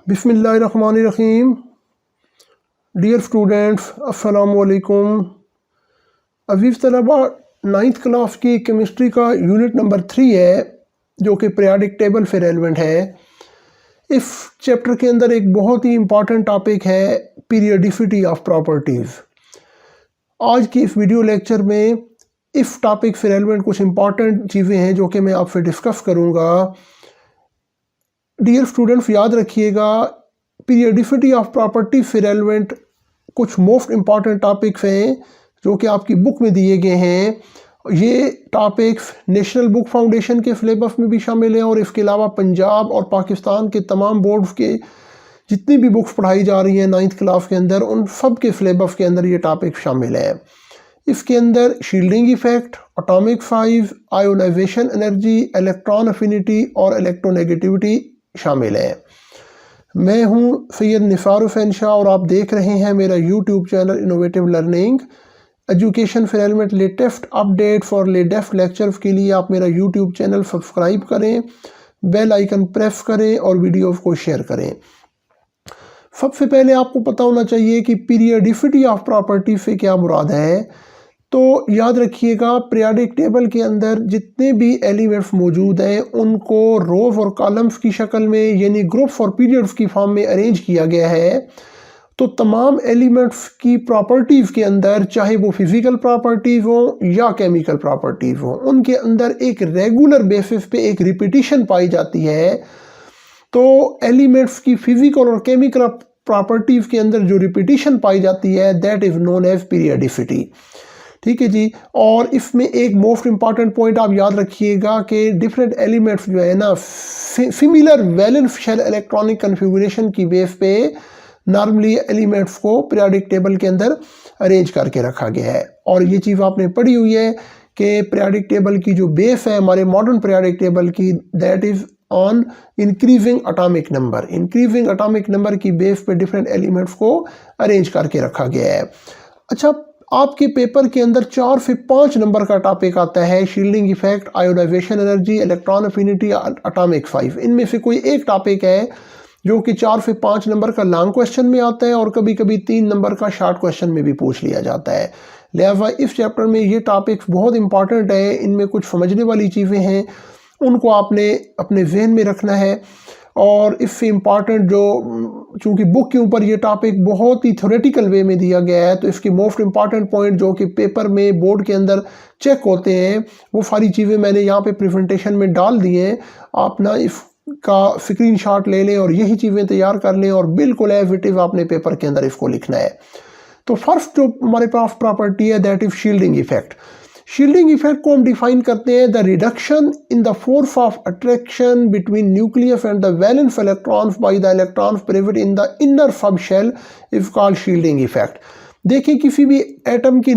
बिस्मिल्लाहिर्रहमानिर्रहीम। Dear students, अस्सलाम वालेकुम। अज़ीज़ तलबा, 9th क्लास की केमिस्ट्री का यूनिट नंबर 3 है जो कि पीरियोडिक टेबल से रेलेवेंट है। इस चैप्टर के अंदर एक बहुत ही इम्पॉर्टेंट टॉपिक है पीरियोडिसिटी ऑफ प्रॉपर्टीज़। आज की इस वीडियो लेक्चर में इस टॉपिक से रेलेवेंट कुछ इम्पॉर्टेंट चीज़ें हैं जो कि मैं आपसे डिस्कस करूँगा। डियर स्टूडेंट्स, याद रखिएगा पीरियोडिसिटी ऑफ प्रॉपर्टी से रेलेवेंट कुछ मोस्ट इम्पॉर्टेंट टॉपिक्स हैं जो कि आपकी बुक में दिए गए हैं। ये टॉपिक्स नेशनल बुक फाउंडेशन के सिलेबस में भी शामिल हैं और इसके अलावा पंजाब और पाकिस्तान के तमाम बोर्ड्स के जितनी भी बुक्स पढ़ाई जा रही हैं 9th क्लास के अंदर, उन सब के सिलेबस के अंदर ये टॉपिक शामिल है। इसके अंदर shielding effect, atomic size, ionisation energy, electron affinity और इलेक्ट्रोनेगेटिविटी शामिल है। मैं हूं सैयद निसार हुसैन शाह और आप देख रहे हैं मेरा YouTube channel innovative learning. Education for element latest update for latest lectures के लिए आप मेरा यूट्यूब चैनल सब्सक्राइब करें, बेल आइकन प्रेस करें और वीडियोस को शेयर करें। सबसे पहले आपको पता होना चाहिए कि पीरियोडिसिटी ऑफ प्रॉपर्टी से क्या मुराद है। तो याद रखिएगा पीरियोडिक टेबल के अंदर जितने भी एलिमेंट्स मौजूद हैं उनको रोज और कॉलम्स की शक्ल में यानी ग्रुप्स और पीरियड्स की फॉर्म में अरेंज किया गया है। तो तमाम एलिमेंट्स की प्रॉपर्टीज़ के अंदर, चाहे वो फिजिकल प्रॉपर्टीज़ हो या केमिकल प्रॉपर्टीज़ हो, उनके अंदर एक रेगुलर बेसिस पे एक रिपीटिशन पाई जाती है। तो एलिमेंट्स की फिजिकल और केमिकल प्रॉपर्टीज़ के अंदर जो रिपीटिशन पाई जाती है that is known as periodicity. ठीक है जी। और इसमें एक मोस्ट इंपॉर्टेंट पॉइंट आप याद रखिएगा कि डिफरेंट एलिमेंट्स जो है ना similar valence shell electronic configuration की बेस पे नॉर्मली एलिमेंट्स को पीरियोडिक टेबल के अंदर अरेंज करके रखा गया है। और ये चीज़ आपने पढ़ी हुई है कि पीरियोडिक टेबल की जो बेस है हमारे मॉडर्न पीरियोडिक टेबल की that is on increasing atomic number. Increasing atomic number की बेस पे डिफरेंट एलिमेंट्स को अरेंज करके रखा गया है। अच्छा, आपके पेपर के अंदर 4 से 5 नंबर का टॉपिक आता है shielding effect, ionisation energy, electron affinity, atomic size. इनमें से कोई एक टॉपिक है जो कि 4 से 5 नंबर का लॉन्ग क्वेश्चन में आता है और कभी कभी 3 नंबर का शॉर्ट क्वेश्चन में भी पूछ लिया जाता है। लिहाजा इस चैप्टर में ये टॉपिक्स बहुत इंपॉर्टेंट है, इनमें कुछ समझने वाली चीज़ें हैं, उनको आपने अपने जहन में रखना है। और इससे इम्पॉर्टेंट जो चूँकि बुक के ऊपर ये टॉपिक बहुत ही थ्योरेटिकल वे में दिया गया है, तो इसके मोस्ट इम्पॉर्टेंट पॉइंट जो कि पेपर में बोर्ड के अंदर चेक होते हैं वो सारी चीज़ें मैंने यहाँ पे प्रेजेंटेशन में डाल दी हैं। आप ना इसका स्क्रीनशॉट ले लें और यही चीज़ें तैयार कर लें और बिल्कुल एज इट इज़ आपने पेपर के अंदर इसको लिखना है। तो फर्स्ट जो हमारे पास प्रॉपर्टी है that is shielding effect. Shielding effect को हम डिफाइन करते हैं the reduction in the force of attraction between nucleus and the valence electrons by the electrons present in the inner sub shell is called shielding effect. देखिए किसी भी atom की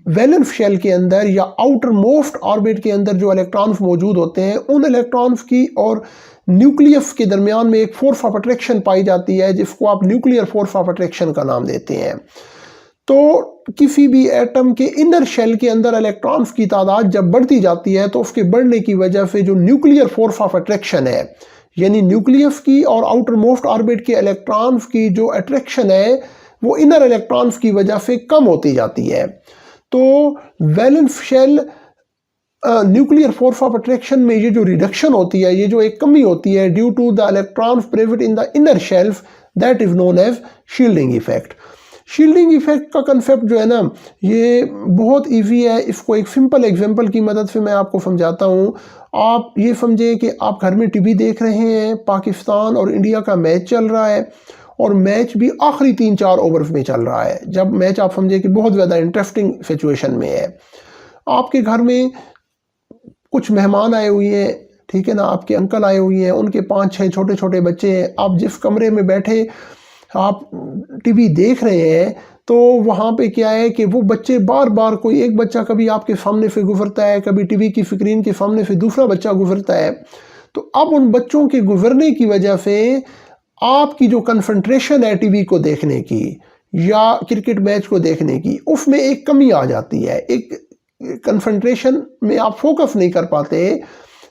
valence shell के अंदर या आउटर मोस्ट ऑर्बिट के अंदर जो इलेक्ट्रॉन्स मौजूद होते हैं उन इलेक्ट्रॉन्स की और न्यूक्लियस के दरमियान में एक फोर्स ऑफ अट्रैक्शन पाई जाती है जिसको आप न्यूक्लियर फोर्स ऑफ अट्रैक्शन का नाम देते हैं। तो किसी भी एटम के इनर शेल के अंदर इलेक्ट्रॉन्स की तादाद जब बढ़ती जाती है तो उसके बढ़ने की वजह से जो न्यूक्लियर फोर्स ऑफ अट्रैक्शन है यानी न्यूक्लियस की और आउटर मोस्ट ऑर्बिट के इलेक्ट्रॉन्स की जो अट्रैक्शन है वो इनर इलेक्ट्रॉन्स की वजह से कम होती जाती है। तो valence shell nuclear force of attraction में ये जो रिडक्शन होती है, ये जो एक कमी होती है due to the electrons present in the inner shelf, that is known as shielding effect. Shielding effect का कंसेप्ट जो है ना ये बहुत इजी है। इसको एक सिंपल एग्जांपल की मदद से मैं आपको समझाता हूँ। आप ये समझें कि आप घर में टीवी देख रहे हैं, पाकिस्तान और इंडिया का मैच चल रहा है और मैच भी आखिरी 3-4 ओवर्स में चल रहा है। जब मैच आप समझें कि बहुत ज़्यादा इंटरेस्टिंग सिचुएशन में है, आपके घर में कुछ मेहमान आए हुए हैं, ठीक है ना, आपके अंकल आए हुए हैं, उनके 5-6 छोटे छोटे बच्चे हैं। आप जिस कमरे में बैठे आप टीवी देख रहे हैं तो वहाँ पे क्या है कि वो बच्चे बार बार कोई एक बच्चा कभी आपके सामने से गुजरता है, कभी टीवी की स्क्रीन के सामने से दूसरा बच्चा गुजरता है। तो अब उन बच्चों के गुजरने की वजह से आपकी जो कंसंट्रेशन है टीवी को देखने की या क्रिकेट मैच को देखने की उसमें एक कमी आ जाती है। एक कंसंट्रेशन में आप फोकस नहीं कर पाते।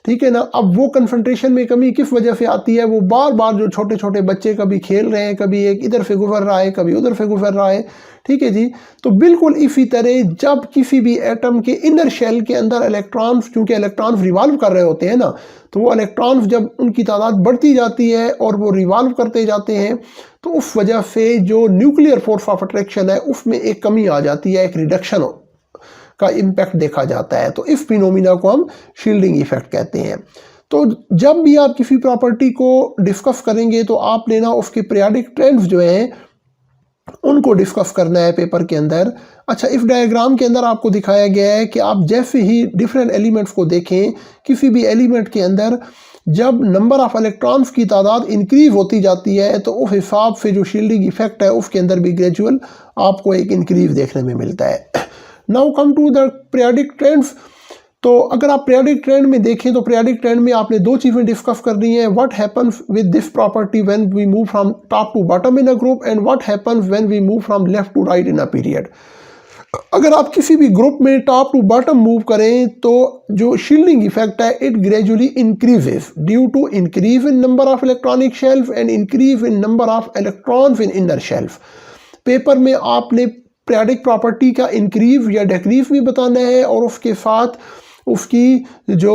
ठीक है ना। अब वो कंसंट्रेशन में कमी किस वजह से आती है, वो बार बार जो छोटे छोटे बच्चे कभी खेल रहे हैं, कभी एक इधर से गुजर रहा है, कभी उधर से गुजर रहा है, ठीक है जी। तो बिल्कुल इसी तरह जब किसी भी एटम के इनर शेल के अंदर इलेक्ट्रॉन्स, क्योंकि इलेक्ट्रॉन्स रिवॉल्व कर रहे होते हैं ना, तो वो इलेक्ट्रॉन्स जब उनकी तादाद बढ़ती जाती है और वो रिवॉल्व करते जाते हैं, तो उस वजह से जो न्यूक्लियर फोर्स ऑफ अट्रैक्शन है उसमें एक कमी आ जाती है, एक रिडक्शन का इम्पैक्ट देखा जाता है। तो इस फिनोमिना को हम शील्डिंग इफेक्ट कहते हैं। तो जब भी आप किसी प्रॉपर्टी को डिस्कस करेंगे तो आपने ना उसके पीरियोडिक ट्रेंड्स जो हैं उनको डिस्कस करना है पेपर के अंदर। अच्छा, इस डायग्राम के अंदर आपको दिखाया गया है कि आप जैसे ही डिफरेंट एलिमेंट्स को देखें, किसी भी एलिमेंट के अंदर जब नंबर ऑफ इलेक्ट्रॉन्स की तादाद इंक्रीज होती जाती है तो उस हिसाब से जो शील्डिंग इफेक्ट है उसके अंदर भी ग्रेजुअल आपको एक इंक्रीज देखने में मिलता है। Now come to the periodic trends. तो अगर आप पीरियोडिक ट्रेंड में देखें तो पीरियोडिक ट्रेंड में आपने दो चीज़ें डिस्कस करनी है, what happens with this property when we move from top to bottom in a group and what happens when we move from left to right in a period. अगर आप किसी भी ग्रुप में टॉप टू बॉटम मूव करें तो जो shielding effect है it gradually increases due to increase in number of electronic shelf and increase in number of electrons in inner shelf. Paper में आपने पीरियोडिक प्रॉपर्टी का इंक्रीज या decrease भी बताना है और उसके साथ उसकी जो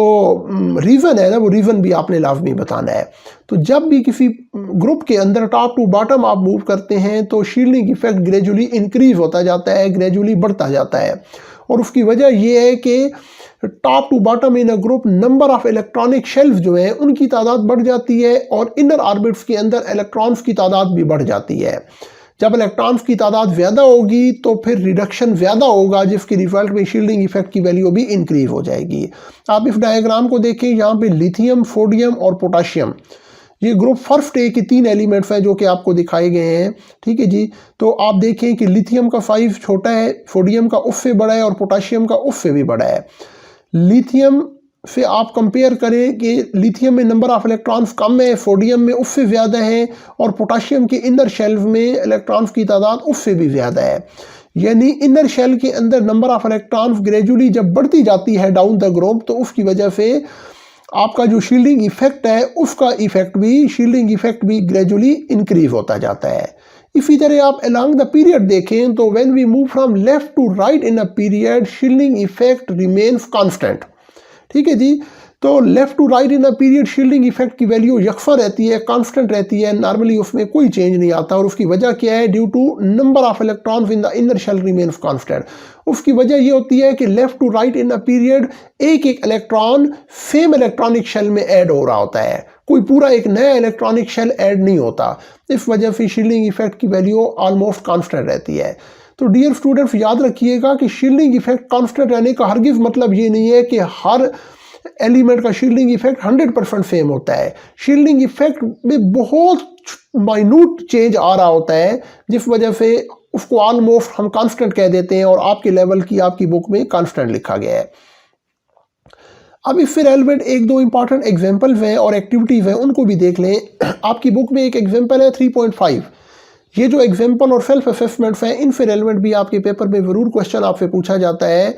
रीज़न है ना वो रीज़न भी आपने लाजमी बताना है। तो जब भी किसी ग्रुप के अंदर टॉप टू बॉटम आप मूव करते हैं तो शील्डिंग इफेक्ट ग्रेजुअली इंक्रीज होता जाता है, ग्रेजुअली बढ़ता जाता है। और उसकी वजह ये है कि top to bottom in a group number of electronic shelf जो है उनकी तादाद बढ़ जाती है और इनर ऑर्बिट्स के अंदर इलेक्ट्रॉन्स की तादाद भी बढ़ जाती है। जब इलेक्ट्रॉन्स की तादाद ज़्यादा होगी तो फिर रिडक्शन ज़्यादा होगा, जिसके रिजल्ट में शील्डिंग इफेक्ट की वैल्यू भी इंक्रीज हो जाएगी। आप इस डायग्राम को देखें, यहाँ पे लिथियम, सोडियम और पोटाशियम, ये ग्रुप फर्स्ट ए के 3 एलिमेंट्स हैं जो कि आपको दिखाए गए हैं, ठीक है जी। तो आप देखें कि लिथियम का साइज छोटा है, सोडियम का उससे बड़ा है और पोटाशियम का उससे भी बड़ा है। लिथियम से आप कंपेयर करें कि लिथियम में नंबर ऑफ इलेक्ट्रॉन्स कम है, सोडियम में उससे ज़्यादा है और पोटाशियम के इनर शेल्फ में इलेक्ट्रॉन्स की तादाद उससे भी ज़्यादा है। यानी इनर शेल के अंदर नंबर ऑफ इलेक्ट्रॉन्स ग्रेजुअली जब बढ़ती जाती है डाउन द ग्रुप तो उसकी वजह से आपका जो शील्डिंग इफेक्ट है उसका इफेक्ट भी, शील्डिंग इफेक्ट भी ग्रेजुअली इंक्रीज होता जाता है। इसी तरह आप अलॉन्ग द पीरियड देखें तो when we move from left to right in a period shielding effect remains constant, ठीक है जी। तो left to right in a period shielding effect की वैल्यू यकसा रहती है, कांस्टेंट रहती है, नॉर्मली उसमें कोई चेंज नहीं आता। और उसकी वजह क्या है, due to number of electrons in the inner shell remains constant. उसकी वजह ये होती है कि left to right in a period एक एक इलेक्ट्रॉन सेम इलेक्ट्रॉनिक शेल में ऐड हो रहा होता है, कोई पूरा एक नया इलेक्ट्रॉनिक शेल ऐड नहीं होता। इस वजह से शील्डिंग इफेक्ट की वैल्यू ऑलमोस्ट कांस्टेंट रहती है। तो डियर स्टूडेंट्स, याद रखिएगा कि शील्डिंग इफेक्ट कांस्टेंट रहने का हरगिज़ मतलब ये नहीं है कि हर एलिमेंट का शील्डिंग इफेक्ट 100% सेम होता है। शील्डिंग इफेक्ट में बहुत माइन्यूट चेंज आ रहा होता है जिस वजह से उसको ऑलमोस्ट हम कांस्टेंट कह देते हैं और आपके लेवल की आपकी बुक में कांस्टेंट लिखा गया है। अब इससे रेलेवेंट एक दो इंपॉर्टेंट एग्जांपल्स हैं और एक्टिविटीज़ हैं, उनको भी देख लें। आपकी बुक में एक एग्जांपल है 3.5। ये जो एग्जाम्पल और सेल्फ असेसमेंट्स हैं इनसे रेलेवेंट भी आपके पेपर में ज़रूर क्वेश्चन आपसे पूछा जाता है।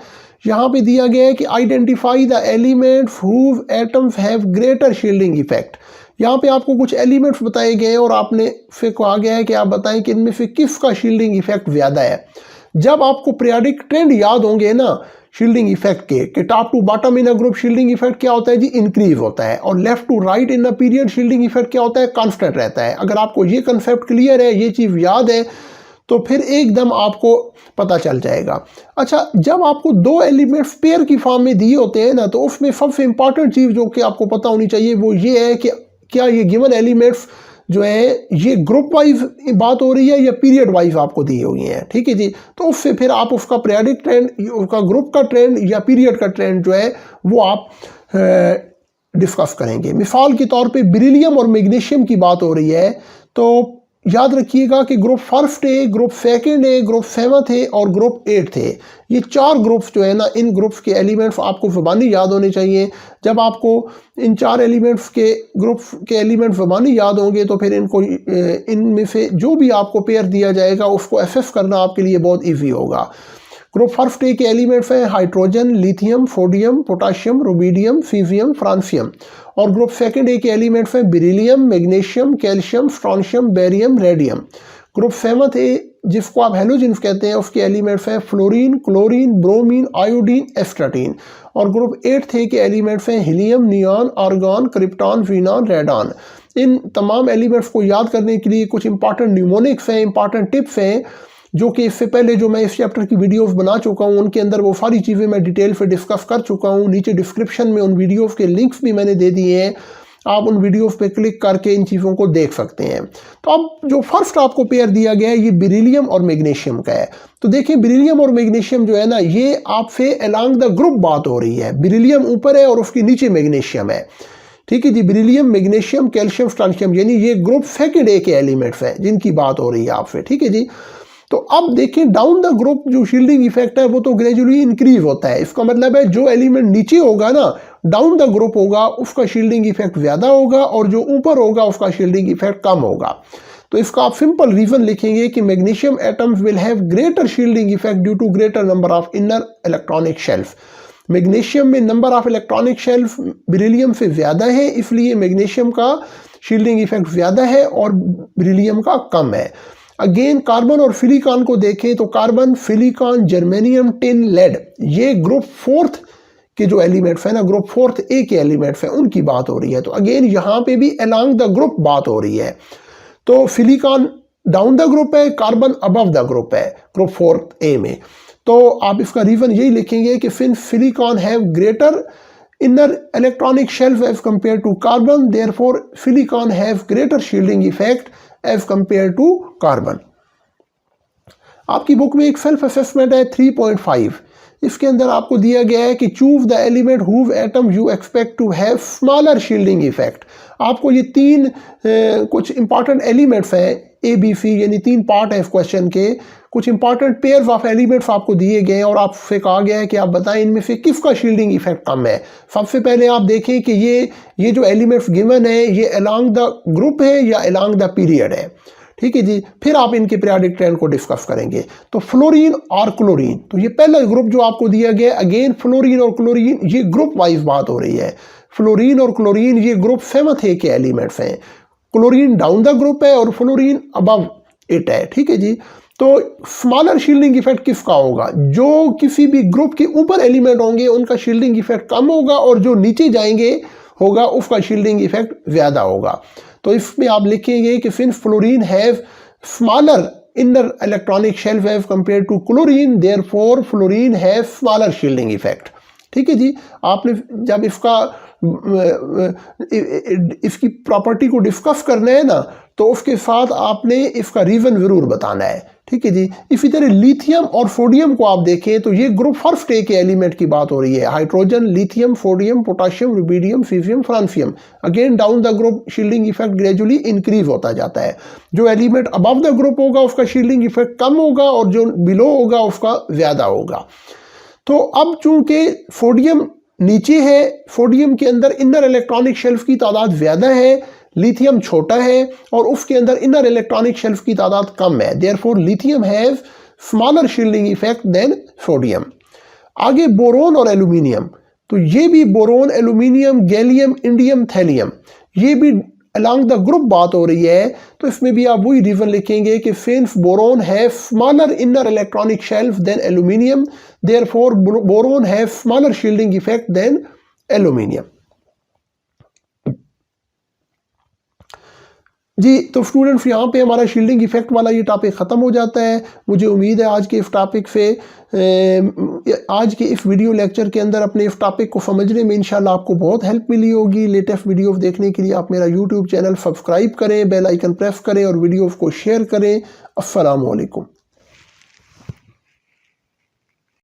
यहाँ पे दिया गया है कि identify the elements whose atoms have greater shielding effect. यहाँ पे आपको कुछ एलिमेंट्स बताए गए हैं और आपने फिर कहा गया है कि आप बताएं कि इनमें से किसका शील्डिंग इफेक्ट ज़्यादा है। जब आपको पीरियोडिक ट्रेंड याद होंगे ना शील्डिंग इफेक्ट के कि top to bottom in a group shielding effect क्या होता है जी, इंक्रीज होता है, और left to right in a period shielding effect क्या होता है, कांस्टेंट रहता है। अगर आपको ये कंसेप्ट क्लियर है, ये चीज़ याद है, तो फिर एकदम आपको पता चल जाएगा। अच्छा, जब आपको दो एलिमेंट्स पेयर की फॉर्म में दिए होते हैं ना, तो उसमें सबसे इंपॉर्टेंट चीज़ जो कि आपको पता होनी चाहिए वो ये है कि क्या ये गिवन एलिमेंट्स जो है ये ग्रुप वाइज बात हो रही है या पीरियड वाइज आपको दी हुई है, ठीक है जी। तो उससे फिर आप उसका पीरियडिक ट्रेंड, उसका ग्रुप का ट्रेंड या पीरियड का ट्रेंड जो है वो आप डिस्कस करेंगे। मिसाल के तौर पे बेरिलियम और मैग्नीशियम की बात हो रही है, तो याद रखिएगा कि ग्रुप फर्स्ट है, ग्रुप सेकंड है, ग्रुप 7 है और ग्रुप 8 थे। ये 4 ग्रुप्स जो है ना, इन ग्रुप्स के एलिमेंट्स आपको ज़बानी याद होने चाहिए। जब आपको इन 4 एलिमेंट्स के ग्रुप्स के एलिमेंट्स ज़बानी याद होंगे तो फिर इनको इनमें से जो भी आपको पेयर दिया जाएगा उसको एसेस करना आपके लिए बहुत ईजी होगा। ग्रुप फर्स्ट ए के एलिमेंट्स हैं hydrogen, lithium, sodium, potassium, rubidium, caesium, francium. और ग्रुप सेकंड ए के एलिमेंट्स हैं beryllium, magnesium, calcium, strontium, barium, radium. Group seventh A जिसको आप हैलोजेंस कहते हैं उसके एलिमेंट्स हैं fluorine, chlorine, bromine, iodine, astatine. और ग्रुप एट्थ ए के एलिमेंट्स हैं हीलियम, नियॉन, आर्गॉन, क्रिप्टॉन, वीनॉन, रेडॉन। इन तमाम एलिमेंट्स को याद करने के लिए कुछ इंपॉर्टेंट न्यूमोनिक्स हैं, इंपॉर्टेंट टिप्स हैं, जो कि इससे पहले जो मैं इस चैप्टर की वीडियोस बना चुका हूं उनके अंदर वो सारी चीज़ें मैं डिटेल से डिस्कस कर चुका हूं। नीचे डिस्क्रिप्शन में उन वीडियोस के लिंक्स भी मैंने दे दिए हैं, आप उन वीडियोस पे क्लिक करके इन चीज़ों को देख सकते हैं। तो अब जो फर्स्ट आपको पेयर दिया गया है ये बेरिलियम और मैग्नीशियम का है। तो देखिए बेरिलियम और मैग्नीशियम जो है ना, ये आपसे अलोंग द ग्रुप बात हो रही है। बेरिलियम ऊपर है और उसके नीचे मैग्नीशियम है, ठीक है जी। बेरिलियम, मैग्नीशियम, कैल्शियम, स्ट्रोंशियम, यानी ये ग्रुप सेकंड ए के एलिमेंट्स हैं जिनकी बात हो रही है आपसे, ठीक है जी। तो अब देखें डाउन द ग्रुप जो शील्डिंग इफेक्ट है वो तो ग्रेजुअली इंक्रीज होता है। इसका मतलब है जो एलिमेंट नीचे होगा ना, डाउन द ग्रुप होगा, उसका शील्डिंग इफेक्ट ज्यादा होगा और जो ऊपर होगा उसका शील्डिंग इफेक्ट कम होगा। तो इसका आप सिंपल रीजन लिखेंगे कि magnesium atoms will have greater shielding effect due to greater number of inner electronic shelf. Magnesium में number of electronic shelf beryllium से ज्यादा है, इसलिए मैग्नीशियम का शील्डिंग इफेक्ट ज्यादा है और बेरिलियम का कम है। अगेन कार्बन और सिलिकॉन को देखें तो carbon, silicon, germanium, tin, lead, ये ग्रुप फोर्थ के जो एलिमेंट्स है ना, ग्रुप फोर्थ ए के एलिमेंट्स हैं, उनकी बात हो रही है। तो अगेन यहाँ पे भी अलोंग द ग्रुप बात हो रही है। तो सिलिकॉन डाउन द ग्रुप है, कार्बन अबव द ग्रुप है ग्रुप फोर्थ ए में। तो आप इसका रीजन यही लिखेंगे कि since silicon have greater inner electronic shelf as compared to carbon, therefore silicon have greater shielding effect as compared to carbon। आपकी बुक में एक सेल्फ असेसमेंट है 3.5, इसके अंदर आपको दिया गया है कि choose the element whose atom you expect to have smaller shielding effect. आपको ये तीन कुछ इंपॉर्टेंट एलिमेंट्स हैं ए बी सी, यानी तीन पार्ट है इस क्वेश्चन के। कुछ इंपॉर्टेंट पेयर्स ऑफ एलिमेंट्स आपको दिए गए हैं और आपसे कहा गया है कि आप बताएं इनमें से किसका शील्डिंग इफेक्ट कम है। सबसे पहले आप देखें कि ये जो एलिमेंट्स गिवन है ये अलोंग द ग्रुप है या अलोंग द पीरियड है, ठीक है जी। फिर आप इनके पीरियोडिक ट्रेंड को डिस्कस करेंगे। तो फ्लोरीन और क्लोरीन, तो ये पहला ग्रुप जो आपको दिया गया, अगेन फ्लोरीन और क्लोरीन ये ग्रुप वाइज बात हो रही है। फ्लोरीन और क्लोरीन ये ग्रुप सेवंथ ए के एलिमेंट्स हैं। क्लोरीन डाउन द ग्रुप है और फ्लोरीन अबव इट है, ठीक है जी। तो स्मॉलर शील्डिंग इफेक्ट किसका होगा? जो किसी भी ग्रुप के ऊपर एलिमेंट होंगे उनका शील्डिंग इफेक्ट कम होगा और जो नीचे जाएंगे होगा उसका शील्डिंग इफेक्ट ज्यादा होगा। तो इसमें आप लिखेंगे कि since fluorine have smaller inner electronic shell as compare to chlorine, therefore fluorine have smaller shielding effect, ठीक है जी। आपने जब इसकी प्रॉपर्टी को डिस्कस करना है ना, तो उसके साथ आपने इसका रीजन जरूर बताना है, ठीक है जी। इसी तरह लिथियम और सोडियम को आप देखें तो ये ग्रुप फर्स्ट ए के एलिमेंट की बात हो रही है। Hydrogen, lithium, sodium, potassium, rubidium, caesium, francium. Again down the group shielding effect gradually increase होता जाता है। जो एलिमेंट अबव द ग्रुप होगा उसका शील्डिंग इफेक्ट कम होगा और जो बिलो होगा उसका ज्यादा होगा। तो अब चूंकि सोडियम नीचे है, सोडियम के अंदर इनर इलेक्ट्रॉनिक शेल्फ की तादाद ज्यादा है, लिथियम छोटा है और उसके अंदर इनर इलेक्ट्रॉनिक शेल्फ की तादाद कम है, therefore lithium have smaller shielding effect than sodium. आगे बोरोन और एल्यूमिनियम, तो ये भी boron, aluminium, gallium, indium, thallium, ये भी अलोंग द ग्रुप बात हो रही है। तो इसमें भी आप वही रीजन लिखेंगे कि since boron have smaller inner electronic shelf than aluminium, therefore boron have smaller shielding effect than aluminium. जी तो स्टूडेंट्स यहाँ पे हमारा शील्डिंग इफेक्ट वाला ये टॉपिक ख़त्म हो जाता है। मुझे उम्मीद है आज के इस टॉपिक से आज के इस वीडियो लेक्चर के अंदर अपने इस टॉपिक को समझने में इंशाल्लाह आपको बहुत हेल्प मिली होगी। लेटेस्ट वीडियोस देखने के लिए आप मेरा यूट्यूब चैनल सब्सक्राइब करें, बेल आइकन प्रेस करें और वीडियोस को शेयर करें। अस्सलाम वालेकुम।